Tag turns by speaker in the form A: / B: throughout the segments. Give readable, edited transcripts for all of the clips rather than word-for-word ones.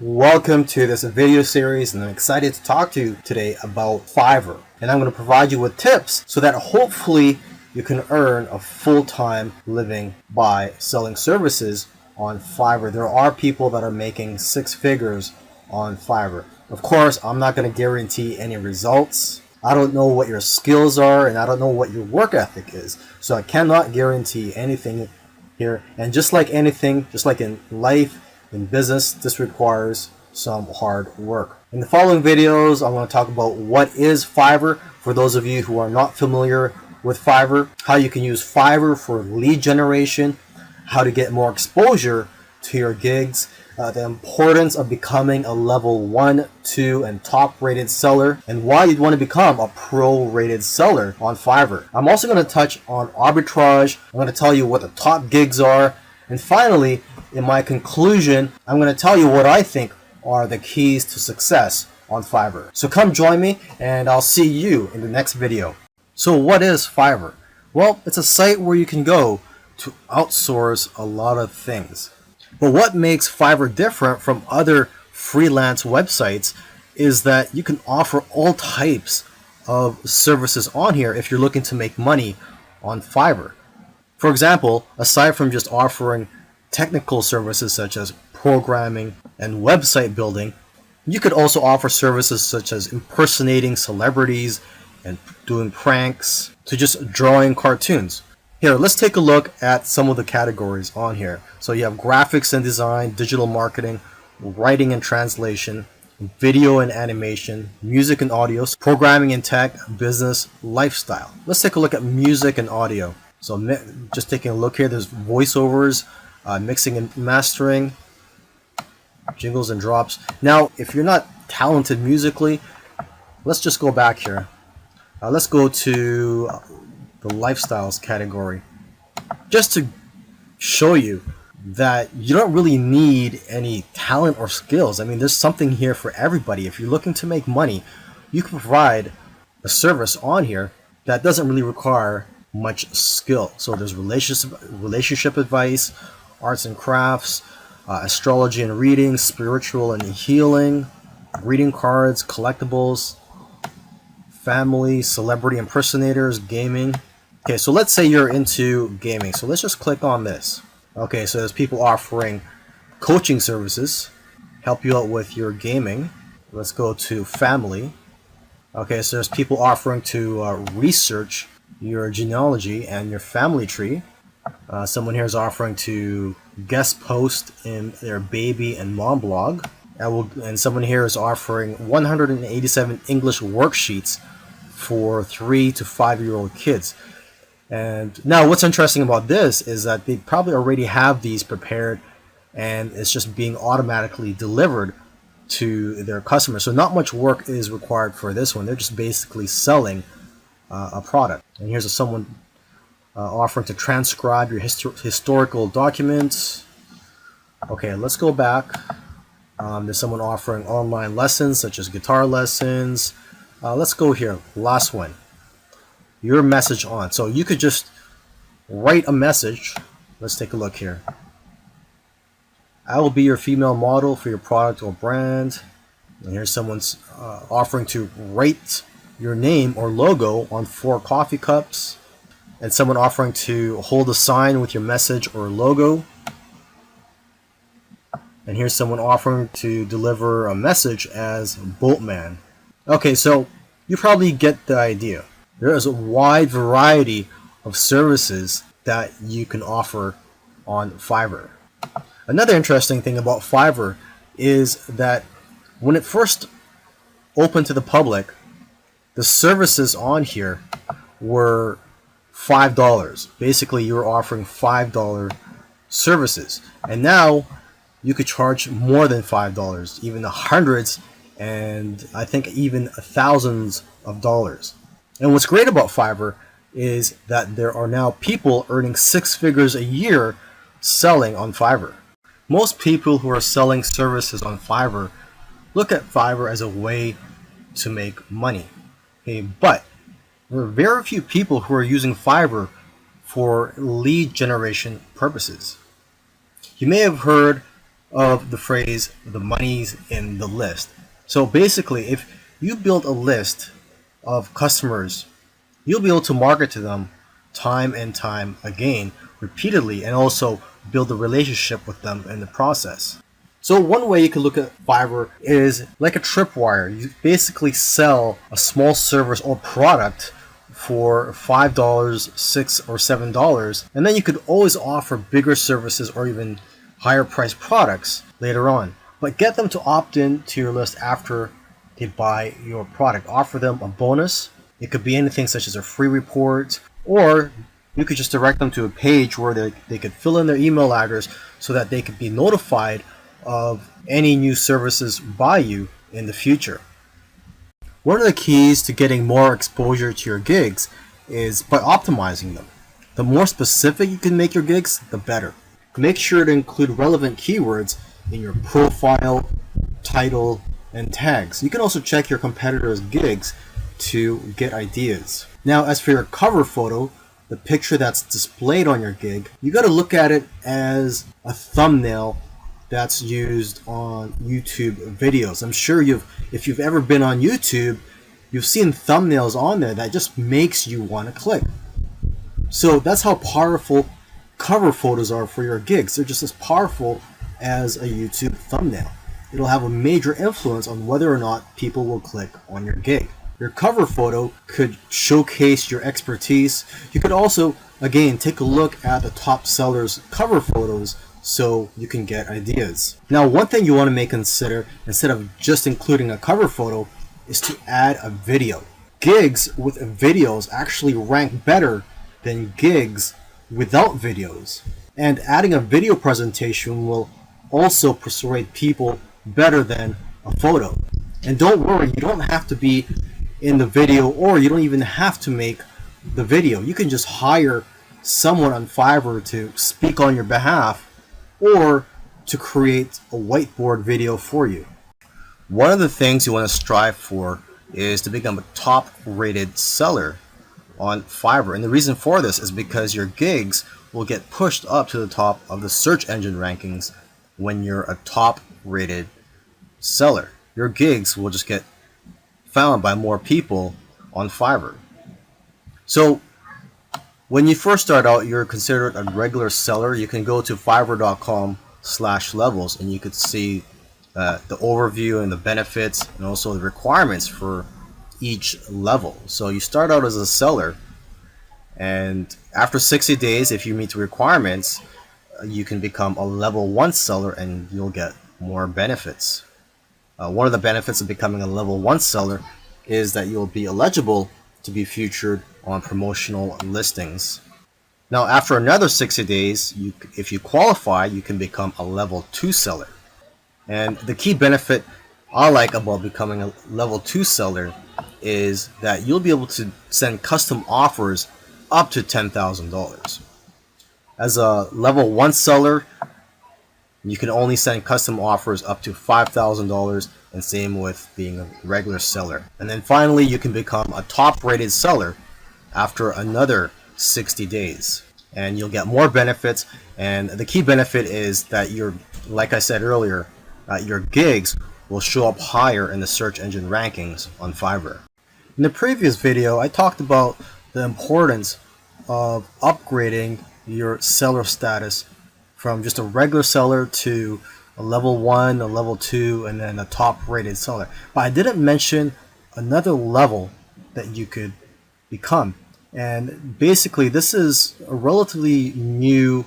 A: Welcome to this video series, and I'm excited to talk to you today about Fiverr. And I'm going to provide you with tips so that hopefully you can earn a full-time living by selling services on Fiverr. There are people that are making six figures on Fiverr. Of course, I'm not going to guarantee any results. I don't know what your skills are, and I don't know what your work ethic is. So I cannot guarantee anything here. And just like anything, just like in life, in business, this requires some hard work. In the following videos, I'm going to talk about what is Fiverr for those of you who are not familiar with Fiverr, how you can use Fiverr for lead generation, how to get more exposure to your gigs, the importance of becoming a level 1, 2, and top rated seller, and why you'd want to become a pro rated seller on Fiverr. I'm also going to touch on arbitrage. I'm going to tell you what the top gigs are, and finally, in my conclusion, I'm going to tell you what I think are the keys to success on Fiverr. So come join me and I'll see you in the next video. So what is Fiverr? Well, it's a site where you can go to outsource a lot of things. But what makes Fiverr different from other freelance websites is that you can offer all types of services on here if you're looking to make money on Fiverr. For example, aside from just offering technical services such as programming and website building, you could also offer services such as impersonating celebrities and doing pranks to just drawing cartoons. Here, let's take a look at some of the categories on here. So you have graphics and design, digital marketing, writing and translation, video and animation, music and audio, programming and tech, business, lifestyle. Let's take a look at music and audio. So just taking a look here, there's voiceovers, mixing and mastering, jingles and drops. Now, if you're not talented musically, let's just go back here. Let's go to the lifestyles category, just to show you that you don't really need any talent or skills. I mean, there's something here for everybody. If you're looking to make money, you can provide a service on here that doesn't really require much skill. So there's relationship advice, arts and crafts, astrology and reading, spiritual and healing, greeting cards, collectibles, family, celebrity impersonators, gaming. Okay, so let's say you're into gaming. So let's just click on this. Okay, so there's people offering coaching services, help you out with your gaming. Let's go to family. Okay, so there's people offering to research your genealogy and your family tree. Someone here is offering to guest post in their baby and mom blog. And someone here is offering 187 English worksheets for 3 to 5-year-old kids. And now what's interesting about this is that they probably already have these prepared and it's just being automatically delivered to their customers. So not much work is required for this one. They're just basically selling a product. And here's someone offering to transcribe your historical documents. Okay, let's go back. There's someone offering online lessons such as guitar lessons. Let's go here, last one. Your message on. So you could just write a message. Let's take a look here. I will be your female model for your product or brand. And here's someone's offering to write your name or logo on 4 coffee cups. And someone offering to hold a sign with your message or logo. And here's someone offering to deliver a message as Boatman. Okay, so you probably get the idea. There is a wide variety of services that you can offer on Fiverr. Another interesting thing about Fiverr is that when it first opened to the public, the services on here were $5. Basically, you were offering $5 services. And now you could charge more than $5, even the hundreds and I think even thousands of dollars. And what's great about Fiverr is that there are now people earning 6 figures a year selling on Fiverr. Most people who are selling services on Fiverr look at Fiverr as a way to make money. Okay, but there are very few people who are using Fiverr for lead generation purposes. You may have heard of the phrase, the money's in the list. So basically, if you build a list of customers, you'll be able to market to them time and time again, repeatedly, and also build a relationship with them in the process. So one way you can look at Fiverr is like a tripwire. You basically sell a small service or product for $5, $6, or $7, and then you could always offer bigger services or even higher priced products later on. But get them to opt in to your list after they buy your product. Offer them a bonus. It could be anything such as a free report, or you could just direct them to a page where they could fill in their email address so that they could be notified of any new services by you in the future. One of the keys to getting more exposure to your gigs is by optimizing them. The more specific you can make your gigs, the better. Make sure to include relevant keywords in your profile, title, and tags. You can also check your competitors' gigs to get ideas. Now, as for your cover photo, the picture that's displayed on your gig, you got to look at it as a thumbnail that's used on YouTube videos. I'm sure if you've ever been on YouTube, you've seen thumbnails on there that just makes you want to click. So that's how powerful cover photos are for your gigs. They're just as powerful as a YouTube thumbnail. It'll have a major influence on whether or not people will click on your gig. Your cover photo could showcase your expertise. You could also, again, take a look at the top sellers' cover photos so you can get ideas. Now, one thing you want to consider, instead of just including a cover photo, is to add a video. Gigs with videos actually rank better than gigs without videos. And adding a video presentation will also persuade people better than a photo. And don't worry, you don't have to be in the video, or you don't even have to make the video. You can just hire someone on Fiverr to speak on your behalf or to create a whiteboard video for you. One of the things you want to strive for is to become a top rated seller on Fiverr. And the reason for this is because your gigs will get pushed up to the top of the search engine rankings when you're a top rated seller. Your gigs will just get found by more people on Fiverr. So when you first start out, you're considered a regular seller. You can go to fiverr.com/levels and you could see the overview and the benefits and also the requirements for each level. So you start out as a seller, and after 60 days, if you meet the requirements, you can become a level 1 seller and you'll get more benefits. One of the benefits of becoming a level 1 seller is that you'll be eligible to be featured on promotional listings. Now, after another 60 days, if you qualify, you can become a level 2 seller. And the key benefit I like about becoming a level 2 seller is that you'll be able to send custom offers up to $10,000. As a level 1 seller, you can only send custom offers up to $5,000, and same with being a regular seller. And then finally, you can become a top rated seller after another 60 days. And you'll get more benefits, and the key benefit is that like I said earlier, your gigs will show up higher in the search engine rankings on Fiverr. In the previous video, I talked about the importance of upgrading your seller status from just a regular seller to a level 1, a level 2, and then a top rated seller. But I didn't mention another level that you could become. And basically, this is a relatively new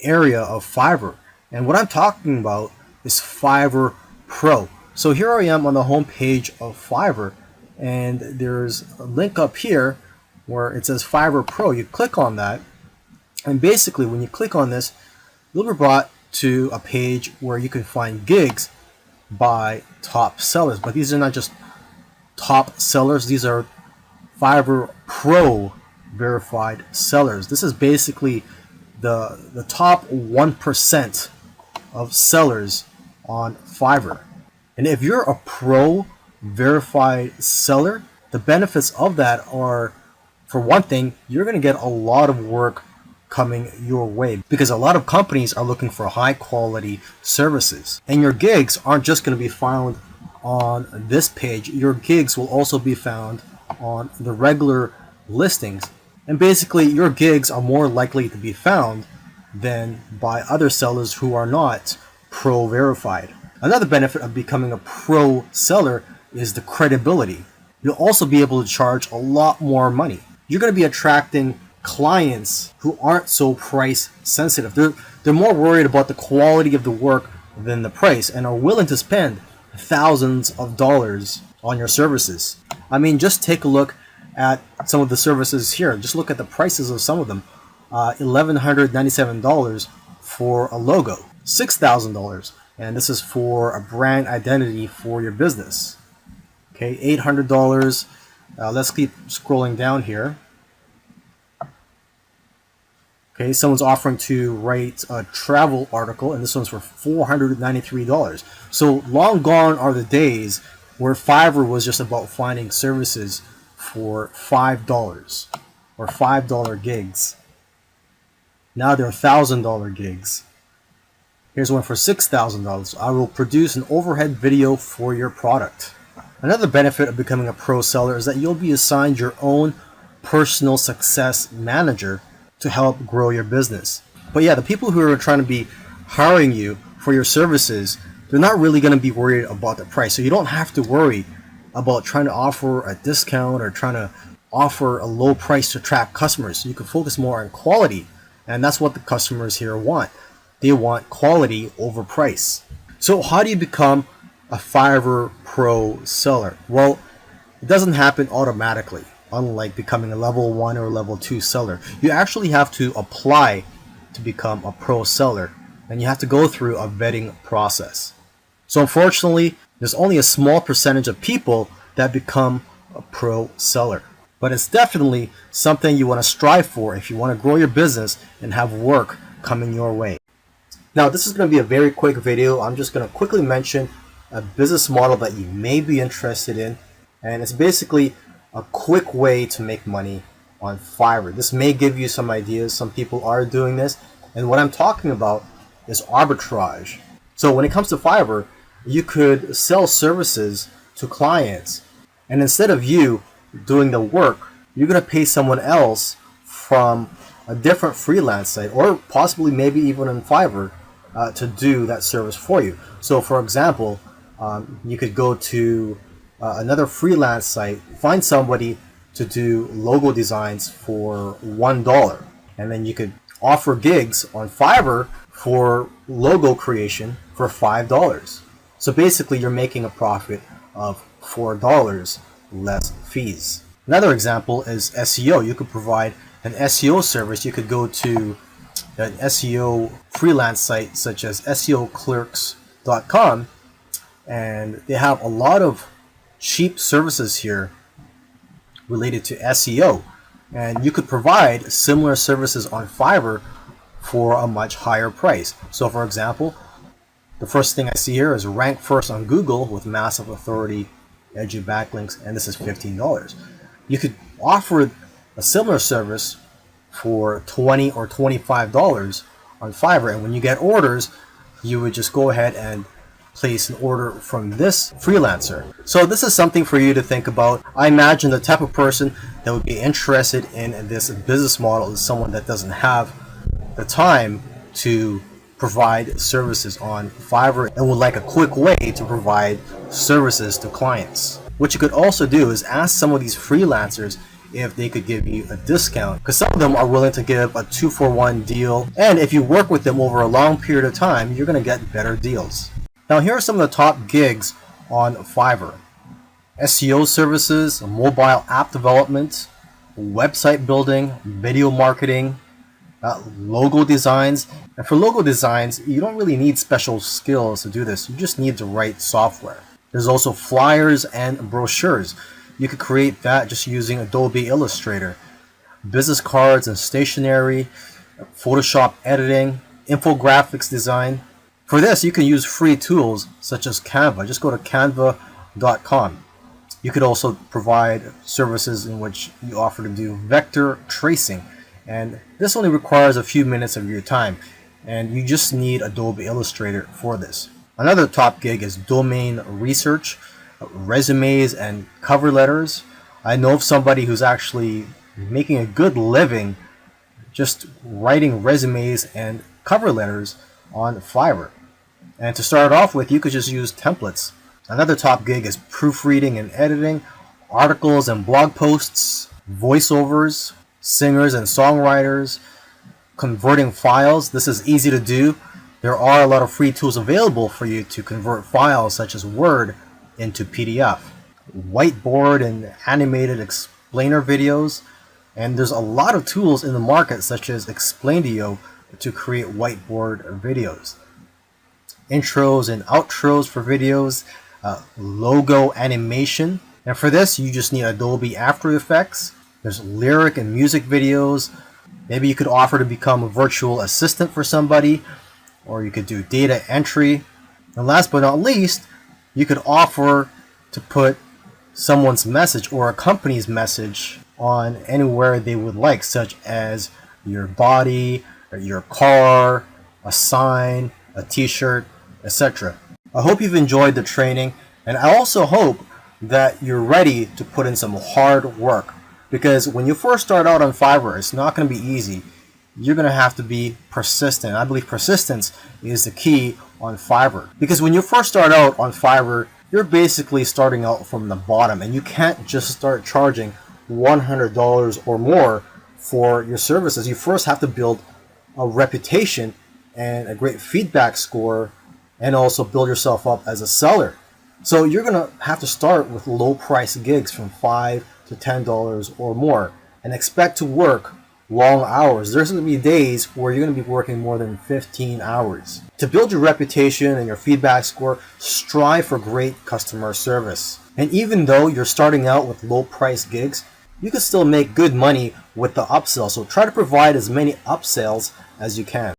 A: area of Fiverr. And what I'm talking about is Fiverr Pro. So here I am on the home page of Fiverr, and there's a link up here where it says Fiverr Pro. You click on that, and basically when you click on this, you'll be brought to a page where you can find gigs by top sellers. But these are not just top sellers, these are Fiverr Pro verified sellers. This is basically the top 1% of sellers on Fiverr. And if you're a pro verified seller, the benefits of that are, for one thing, you're going to get a lot of work coming your way, because a lot of companies are looking for high quality services. And your gigs aren't just going to be found on this page. Your gigs will also be found on the regular listings. And basically, your gigs are more likely to be found than by other sellers who are not pro verified. Another benefit of becoming a pro seller is the credibility. You'll also be able to charge a lot more money. You're going to be attracting clients who aren't so price sensitive. They're more worried about the quality of the work than the price, and are willing to spend thousands of dollars on your services. I mean, just take a look at some of the services here. Just look at the prices of some of them. $1,197 for a logo, $6,000, and this is for a brand identity for your business. Okay, $800. Let's keep scrolling down here. Okay, someone's offering to write a travel article, and this one's for $493. So long gone are the days where Fiverr was just about finding services for $5 or $5 gigs. Now they're $1,000 gigs. Here's one for $6,000. I will produce an overhead video for your product. Another benefit of becoming a pro seller is that you'll be assigned your own personal success manager to help grow your business. But yeah, the people who are trying to be hiring you for your services, they're not really going to be worried about the price. So you don't have to worry about trying to offer a discount or trying to offer a low price to attract customers. So you can focus more on quality. And that's what the customers here want. They want quality over price. So how do you become a Fiverr Pro seller? Well, it doesn't happen automatically, unlike becoming a level 1 or level 2 seller. You actually have to apply to become a pro seller, and you have to go through a vetting process. So unfortunately, there's only a small percentage of people that become a pro seller. But it's definitely something you want to strive for if you want to grow your business and have work coming your way. Now, this is going to be a very quick video. I'm just going to quickly mention a business model that you may be interested in. And it's basically a quick way to make money on Fiverr. This may give you some ideas. Some people are doing this. And what I'm talking about is arbitrage. So when it comes to Fiverr, you could sell services to clients. And instead of you doing the work, you're going to pay someone else from a different freelance site, or possibly maybe even on Fiverr, to do that service for you. So for example, you could go to another freelance site, find somebody to do logo designs for $1, and then you could offer gigs on Fiverr for logo creation for $5. So basically you're making a profit of $4 less fees. Another example is SEO. You could provide an SEO service. You could go to an SEO freelance site such as SEOclerks.com, and they have a lot of cheap services here related to SEO, and you could provide similar services on Fiverr for a much higher price. So for example, the first thing I see here is rank first on Google with massive authority, edgy backlinks, and this is $15. You could offer a similar service for $20 or $25 on Fiverr, and when you get orders, you would just go ahead and place an order from this freelancer. So this is something for you to think about. I imagine the type of person that would be interested in this business model is someone that doesn't have the time to provide services on Fiverr and would like a quick way to provide services to clients. What you could also do is ask some of these freelancers if they could give you a discount, because some of them are willing to give a 2-for-1 deal, and if you work with them over a long period of time, you're going to get better deals. Now here are some of the top gigs on Fiverr: SEO services, mobile app development, website building, video marketing, logo designs. And for logo designs, you don't really need special skills to do this. You just need the right software. There's also flyers and brochures. You could create that just using Adobe Illustrator. Business cards and stationery, Photoshop editing, infographics design. For this, you can use free tools such as Canva. Just go to canva.com. You could also provide services in which you offer to do vector tracing and this only requires a few minutes of your time, and you just need Adobe Illustrator for this. Another top gig is domain research, resumes and cover letters. I know of somebody who's actually making a good living just writing resumes and cover letters on Fiverr. And to start off with, you could just use templates. Another top gig is proofreading and editing, articles and blog posts, voiceovers, singers and songwriters, converting files. This is easy to do. There are a lot of free tools available for you to convert files such as Word into PDF. Whiteboard and animated explainer videos. And there's a lot of tools in the market such as Explaindio to create whiteboard videos. Intros and outros for videos, logo animation. And for this, you just need Adobe After Effects. There's lyric and music videos. Maybe you could offer to become a virtual assistant for somebody, or you could do data entry. And last but not least, you could offer to put someone's message or a company's message on anywhere they would like, such as your body, or your car, a sign, a t-shirt, etc. I hope you've enjoyed the training, and I also hope that you're ready to put in some hard work, because when you first start out on Fiverr, it's not going to be easy. You're going to have to be persistent. I believe persistence is the key on Fiverr, because when you first start out on Fiverr, you're basically starting out from the bottom, and you can't just start charging $100 or more for your services. You first have to build a reputation and a great feedback score, and also build yourself up as a seller. So you're going to have to start with low price gigs from $5 to $10 or more, and expect to work long hours. There's going to be days where you're going to be working more than 15 hours. To build your reputation and your feedback score, strive for great customer service. And even though you're starting out with low price gigs, you can still make good money with the upsell. So try to provide as many upsells as you can.